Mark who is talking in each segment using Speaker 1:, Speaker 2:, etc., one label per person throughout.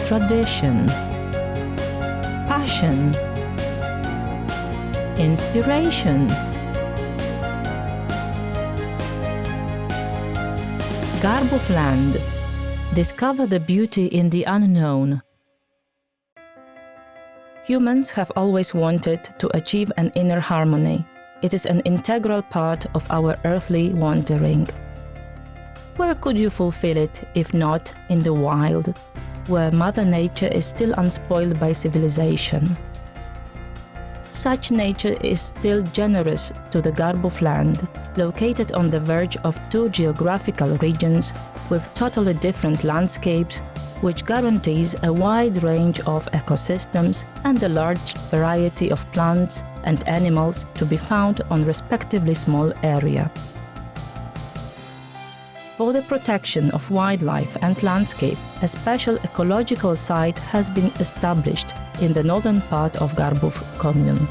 Speaker 1: tradition, passion, inspiration. Garbów land. Discover the beauty in the unknown. Humans have always wanted to achieve an inner harmony. It is an integral part of our earthly wandering. Where could you fulfill it if not in the wild, where Mother Nature is still unspoiled by civilization? Such nature is still generous to the Garbów land, located on the verge of two geographical regions with totally different landscapes, which guarantees a wide range of ecosystems and a large variety of plants and animals to be found on respectively small area. For the protection of wildlife and landscape, a special ecological site has been established in the northern part of Garbów commune,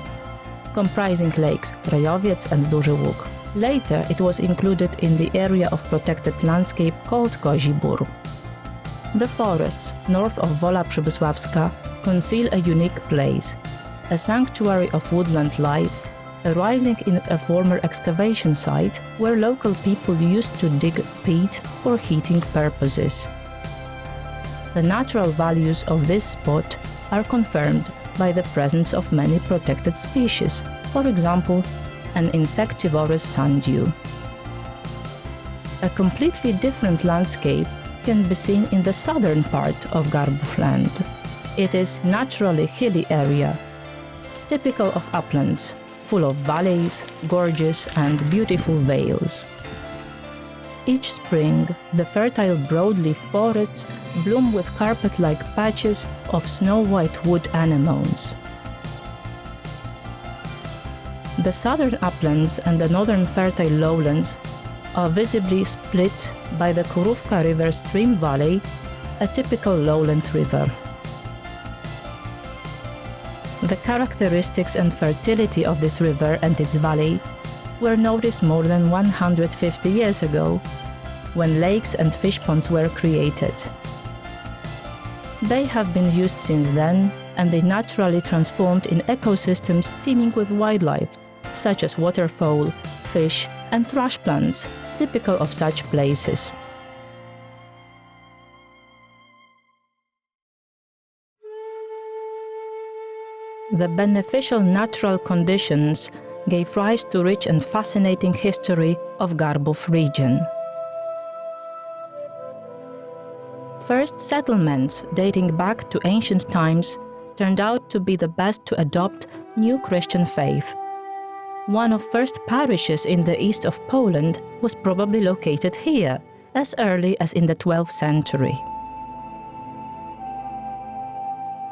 Speaker 1: comprising lakes Rejowiec and Duży Łuk. Later it was included in the area of protected landscape called Kozi Bór. The forests north of Wola Przybysławska conceal a unique place, a sanctuary of woodland life, arising in a former excavation site where local people used to dig peat for heating purposes. The natural values of this spot are confirmed by the presence of many protected species, for example, an insectivorous sundew. A completely different landscape can be seen in the southern part of Garbów land. It is naturally hilly area, typical of uplands, full of valleys, gorges and beautiful vales. Each spring, the fertile broadleaf forests bloom with carpet-like patches of snow-white wood anemones. The southern uplands and the northern fertile lowlands are visibly split by the Kurówka River stream valley, a typical lowland river. The characteristics and fertility of this river and its valley were noticed more than 150 years ago, when lakes and fish ponds were created. They have been used since then, and they naturally transformed in ecosystems teeming with wildlife, such as waterfowl, fish, and thrush plants, typical of such places. The beneficial natural conditions gave rise to rich and fascinating history of Garbów region. First settlements dating back to ancient times turned out to be the best to adopt new Christian faith. One of first parishes in the east of Poland was probably located here, as early as in the 12th century.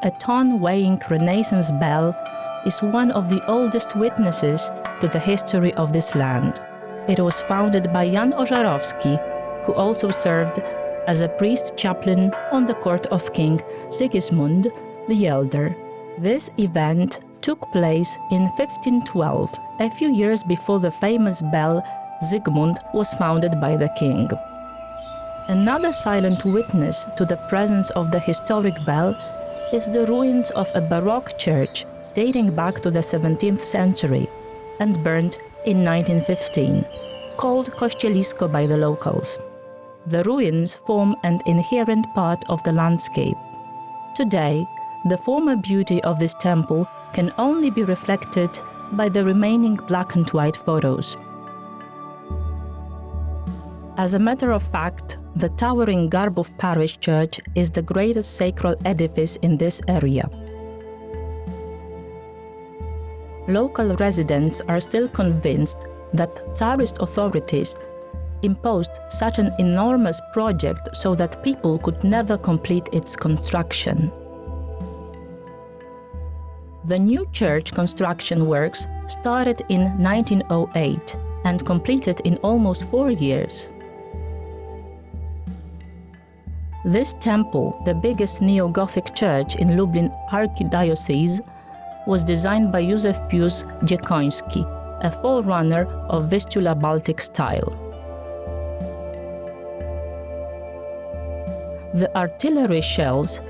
Speaker 1: A ton-weighing Renaissance bell is one of the oldest witnesses to the history of this land. It was founded by Jan Ożarowski, who also served as a priest chaplain on the court of King Sigismund the Elder. This event took place in 1512, a few years before the famous bell Zygmunt was founded by the king. Another silent witness to the presence of the historic bell is the ruins of a Baroque church dating back to the 17th century and burned in 1915, called Kościelisko by the locals. The ruins form an inherent part of the landscape. Today, the former beauty of this temple can only be reflected by the remaining black and white photos. As a matter of fact, the towering Garbów parish church is the greatest sacred edifice in this area. Local residents are still convinced that Tsarist authorities imposed such an enormous project so that people could never complete its construction. The new church construction works started in 1908 and completed in almost 4 years. This temple, the biggest neo-Gothic church in Lublin Archdiocese, was designed by Józef Pius Dziekoński, a forerunner of Vistula Baltic style. The artillery shells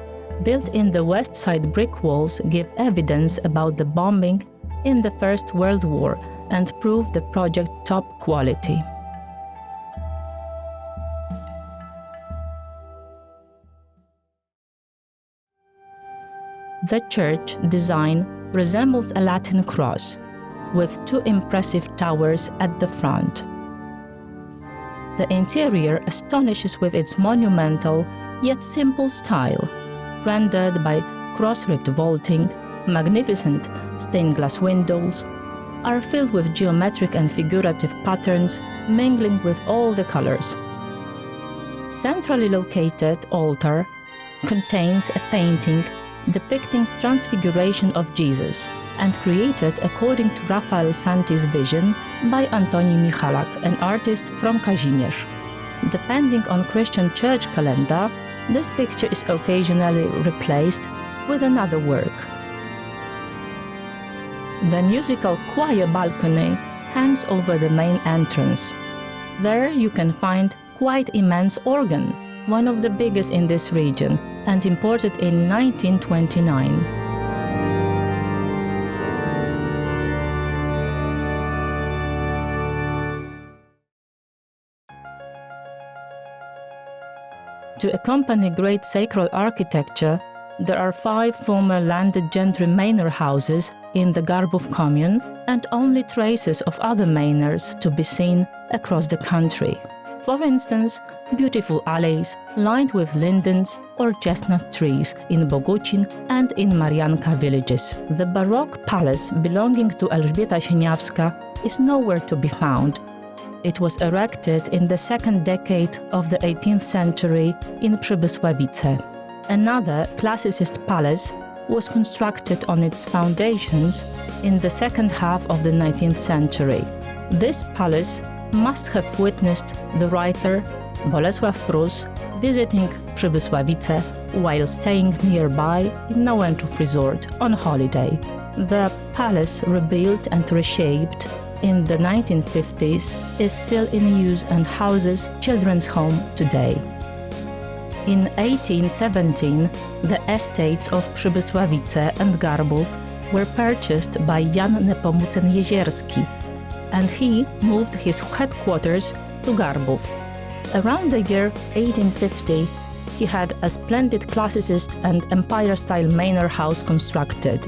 Speaker 1: built in the west side brick walls give evidence about the bombing in the First World War and prove the project top quality. The church design resembles a Latin cross, with two impressive towers at the front. The interior astonishes with its monumental yet simple style, rendered by cross-ribbed vaulting. Magnificent stained glass windows are filled with geometric and figurative patterns mingling with all the colors. Centrally located altar contains a painting depicting Transfiguration of Jesus and created according to Rafael Santi's vision by Antoni Michalak, an artist from Kazimierz. Depending on Christian church calendar, this picture is occasionally replaced with another work. The musical choir balcony hangs over the main entrance. There you can find quite immense organ, one of the biggest in this region, and imported in 1929. To accompany great sacral architecture, there are 5 former landed gentry manor houses in the Garbów commune and only traces of other manors to be seen across the country. For instance, beautiful alleys lined with lindens or chestnut trees in Bogucin and in Marianka villages. The Baroque palace belonging to Elżbieta Sieniawska is nowhere to be found. It was erected in the second decade of the 18th century in Przybysławice. Another classicist palace was constructed on its foundations in the second half of the 19th century. This palace must have witnessed the writer Bolesław Prus visiting Przybysławice while staying nearby in Nałęczów Resort on holiday. The palace, rebuilt and reshaped in the 1950s, is still in use and houses children's home today. In 1817, the estates of Przybysławice and Garbów were purchased by Jan Nepomucen-Jezierski, and he moved his headquarters to Garbów. Around the year 1850, he had a splendid classicist and empire-style manor house constructed.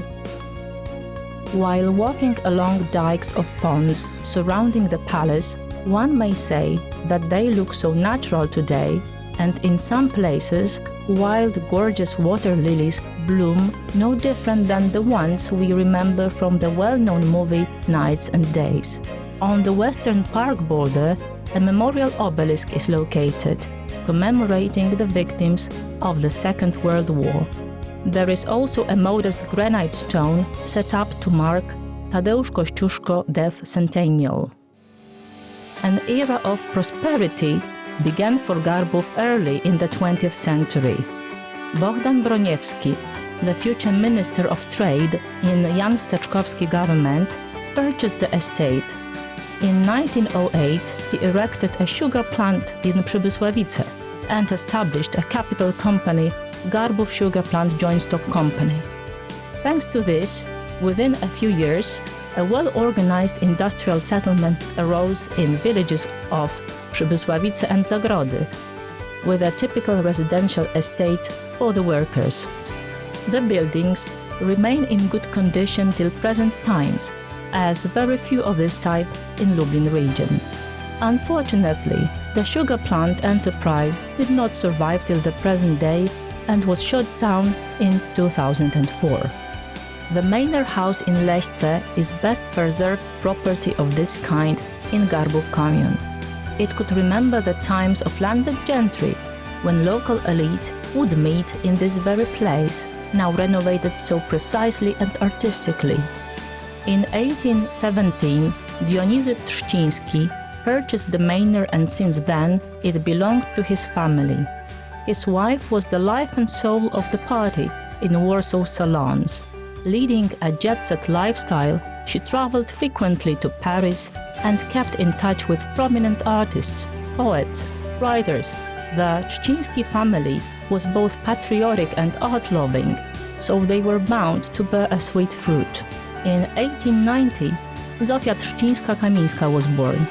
Speaker 1: While walking along dikes of ponds surrounding the palace, one may say that they look so natural today, and in some places, wild, gorgeous water lilies bloom no different than the ones we remember from the well-known movie Nights and Days. On the western park border, a memorial obelisk is located, commemorating the victims of the Second World War. There is also a modest granite stone set up to mark Tadeusz Kościuszko death centennial. An era of prosperity began for Garbów early in the 20th century. Bohdan Broniewski, the future Minister of Trade in Jan Steczkowski government, purchased the estate. In 1908, he erected a sugar plant in Przybysławice and established a capital company, Garbów Sugar Plant Joint Stock Company. Thanks to this, within a few years, a well-organized industrial settlement arose in villages of Przybysławice and Zagrody, with a typical residential estate for the workers. The buildings remain in good condition till present times, as very few of this type in Lublin region. Unfortunately, the sugar plant enterprise did not survive till the present day and was shut down in 2004. The manor house in Leśce is best preserved property of this kind in Garbów commune. It could remember the times of landed gentry, when local elite would meet in this very place, now renovated so precisely and artistically. In 1817, Dionizy Trzciński purchased the manor, and since then it belonged to his family. His wife was the life and soul of the party in Warsaw salons. Leading a jet-set lifestyle, she traveled frequently to Paris and kept in touch with prominent artists, poets, writers. The Trzciński family was both patriotic and art-loving, so they were bound to bear a sweet fruit. In 1890, Zofia Trzcińska-Kamińska was born,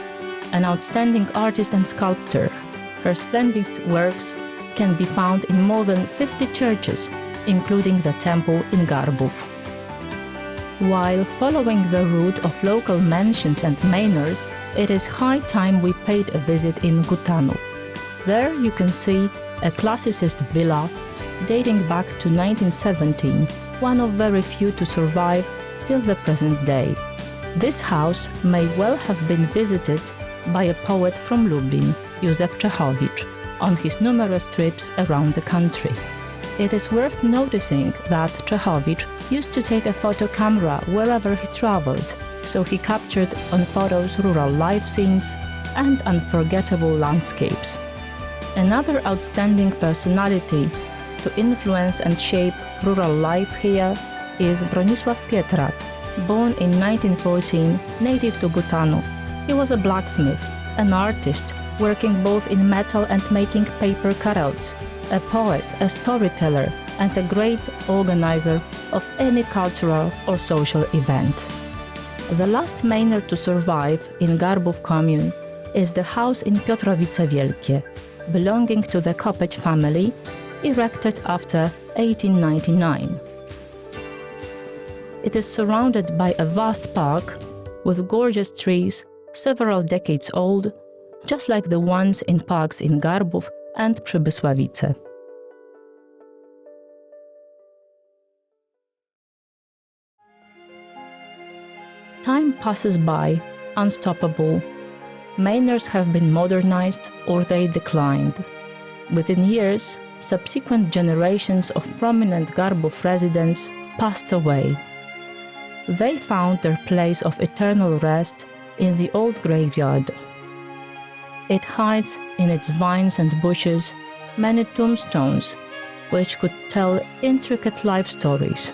Speaker 1: an outstanding artist and sculptor. Her splendid works can be found in more than 50 churches, including the temple in Garbów. While following the route of local mansions and manors, it is high time we paid a visit in Gutanów. There you can see a classicist villa dating back to 1917, one of very few to survive till the present day. This house may well have been visited by a poet from Lublin, Józef Czechowicz, on his numerous trips around the country. It is worth noticing that Czechowicz used to take a photo camera wherever he traveled, so he captured on photos rural life scenes and unforgettable landscapes. Another outstanding personality to influence and shape rural life here is Bronisław Pietrak, born in 1914, native to Gutanów. He was a blacksmith, an artist, working both in metal and making paper cutouts, a poet, a storyteller, and a great organizer of any cultural or social event. The last manor to survive in Garbów commune is the house in Piotrowice Wielkie, belonging to the Kopeć family, erected after 1899. It is surrounded by a vast park with gorgeous trees, several decades old, just like the ones in parks in Garbów and Przybysławice. Time passes by, unstoppable. Manors have been modernized or they declined. Within years, subsequent generations of prominent Garbów residents passed away. They found their place of eternal rest in the old graveyard. It hides in its vines and bushes many tombstones which could tell intricate life stories.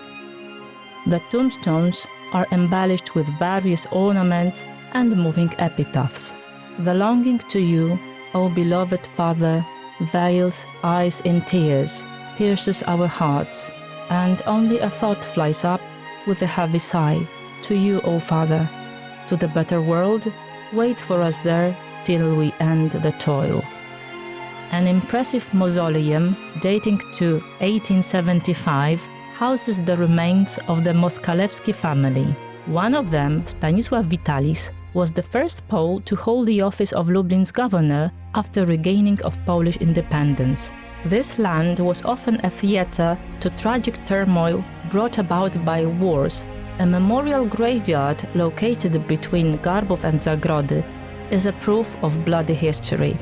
Speaker 1: The tombstones are embellished with various ornaments and moving epitaphs. The longing to you, O beloved Father, veils eyes in tears, pierces our hearts, and only a thought flies up with a heavy sigh. To you, O Father, to the better world, wait for us there till we end the toil. An impressive mausoleum dating to 1875 houses the remains of the Moskalewski family. One of them, Stanisław Vitalis, was the first Pole to hold the office of Lublin's governor after regaining of Polish independence. This land was often a theatre to tragic turmoil brought about by wars. A memorial graveyard located between Garbów and Zagrody is a proof of bloody history.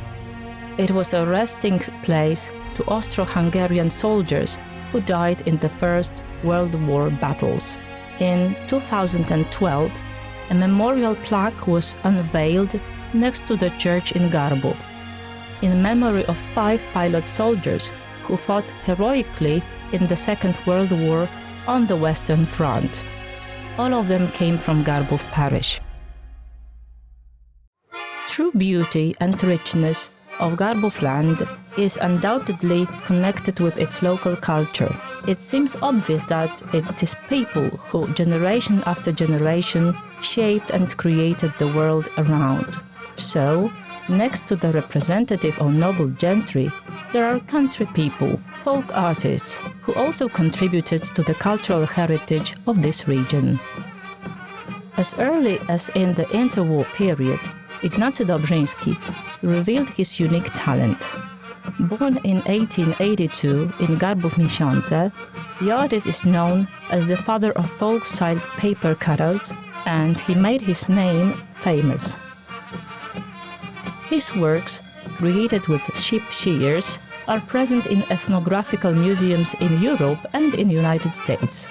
Speaker 1: It was a resting place to Austro-Hungarian soldiers who died in the First World War battles. In 2012, a memorial plaque was unveiled next to the church in Garbów, in memory of 5 pilot soldiers who fought heroically in the Second World War on the Western Front. All of them came from Garbów parish. True beauty and richness of Garbów land is undoubtedly connected with its local culture. It seems obvious that it is people who, generation after generation, shaped and created the world around. So, next to the representative or noble gentry, there are country people, folk artists, who also contributed to the cultural heritage of this region. As early as in the interwar period, Ignacy Dobrzyński revealed his unique talent. Born in 1882 in Garbów Miesiące, the artist is known as the father of folk-style paper cutouts, and he made his name famous. His works, created with sheep shears, are present in ethnographical museums in Europe and in the United States.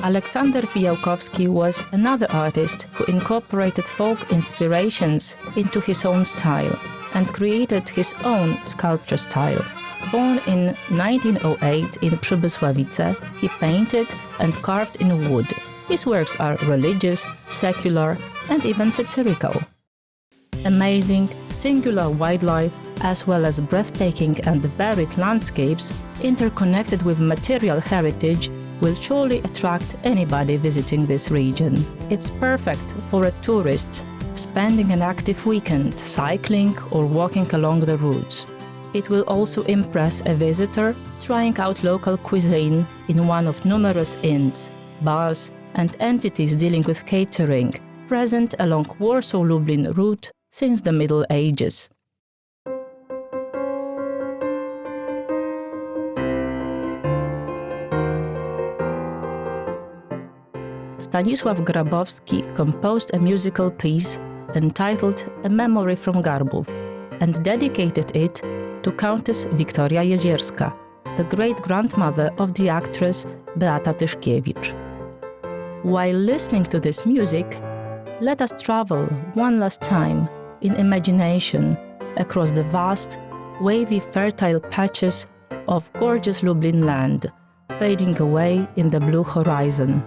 Speaker 1: Aleksander Fijałkowski was another artist who incorporated folk inspirations into his own style and created his own sculpture style. Born in 1908 in Przybysławice, he painted and carved in wood. His works are religious, secular, and even satirical. Amazing, singular wildlife as well as breathtaking and varied landscapes interconnected with material heritage, will surely attract anybody visiting this region. It's perfect for a tourist spending an active weekend cycling or walking along the routes. It will also impress a visitor trying out local cuisine in one of numerous inns, bars, and entities dealing with catering, present along Warsaw-Lublin route since the Middle Ages. Stanisław Grabowski composed a musical piece entitled A Memory from Garbów and dedicated it to Countess Wiktoria Jezierska, the great-grandmother of the actress Beata Tyszkiewicz. While listening to this music, let us travel one last time in imagination across the vast, wavy, fertile patches of gorgeous Lublin land, fading away in the blue horizon.